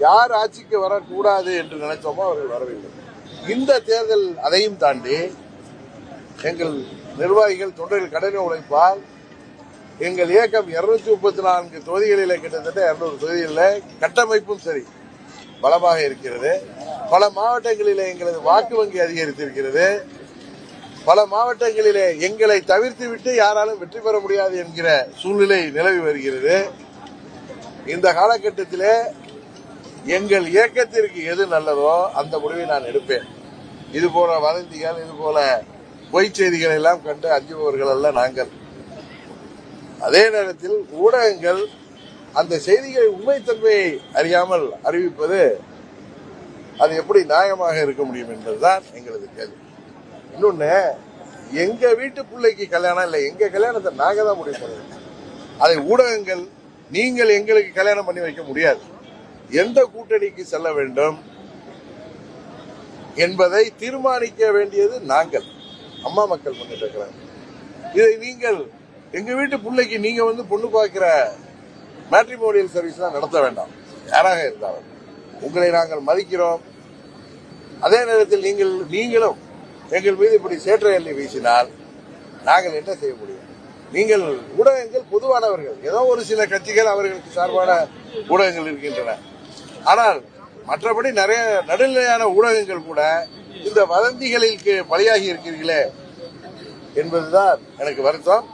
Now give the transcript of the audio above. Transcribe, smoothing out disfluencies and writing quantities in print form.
யார் ஆட்சிக்கு வரக்கூடாது என்று நினைச்சோமோ அவர்கள் வரவில்லை. இந்த தேர்தல் அதையும் தாண்டி எங்கள் நிர்வாகிகள் தொண்டர்கள் கடின உழைப்பால் எங்கள் இயக்கம் 234 தொகுதிகளிலே கிட்டத்தட்ட 200 தொகுதிகளில் கட்டமைப்பும் சரி பலமாக இருக்கிறது. பல மாவட்டங்களிலே எங்களது வாக்கு வங்கி அதிகரித்திருக்கிறது. பல மாவட்டங்களிலே எங்களை தவிர்த்து விட்டு யாராலும் வெற்றி பெற முடியாது என்கிற சூழ்நிலை நிலவி வருகிறது. இந்த காலகட்டத்திலே எங்கள் இயக்கத்திற்கு எது நல்லதோ அந்த முடிவை நான் எடுப்பேன். இதுபோல வதந்திகள், இதுபோல பொய்ச் செய்திகள் எல்லாம் கண்டு அஞ்சுபவர்கள் அல்ல நாங்கள். அதே நேரத்தில் ஊடகங்கள் அந்த செய்திகளை உண்மைத்தன்மையை அறியாமல் அறிவிப்பது அது எப்படி நியாயமாக இருக்க முடியும் என்பதுதான் எங்களது கேள்வி. இன்னொன்னு, எங்க வீட்டு பிள்ளைக்கு கல்யாணம் இல்லை, எங்க கல்யாணத்தை நாங்க தான் முடிவு பண்ணுவோம். அதை ஊடகங்கள் நீங்கள் எங்களுக்கு கல்யாணம் பண்ணி வைக்க முடியாது. எந்த கூட்டணிக்கு செல்ல வேண்டும் என்பதை தீர்மானிக்க வேண்டியது நாங்கள், அம்மா மக்கள் முன்னேற்ற கழகம். இதை நீங்கள் எங்க வீட்டு பிள்ளைக்கு நீங்க வந்து பொண்ணு பார்க்கிற மேட்ரிமோனியல் சர்வீஸ் நடத்த வேண்டாம். யாராக இருந்தாலும் உங்களை நாங்கள் மதிக்கிறோம். அதே நேரத்தில் நீங்களும் எங்கள் மீது இப்படி சேற்றை அள்ளி வீசினால் நாங்கள் என்ன செய்ய முடியும்? நீங்கள் ஊடகங்கள் பொதுவானவர்கள், ஏதோ ஒரு சில கட்சிகள் அவர்களுக்கு சார்பான ஊடகங்கள் இருக்கின்றன. ஆனால் மற்றபடி நிறைய நடுநிலையான ஊடகங்கள் கூட இந்த வதந்திகளுக்கு பலியாகி இருக்கிறீர்களே என்பதுதான் எனக்கு வருத்தம்.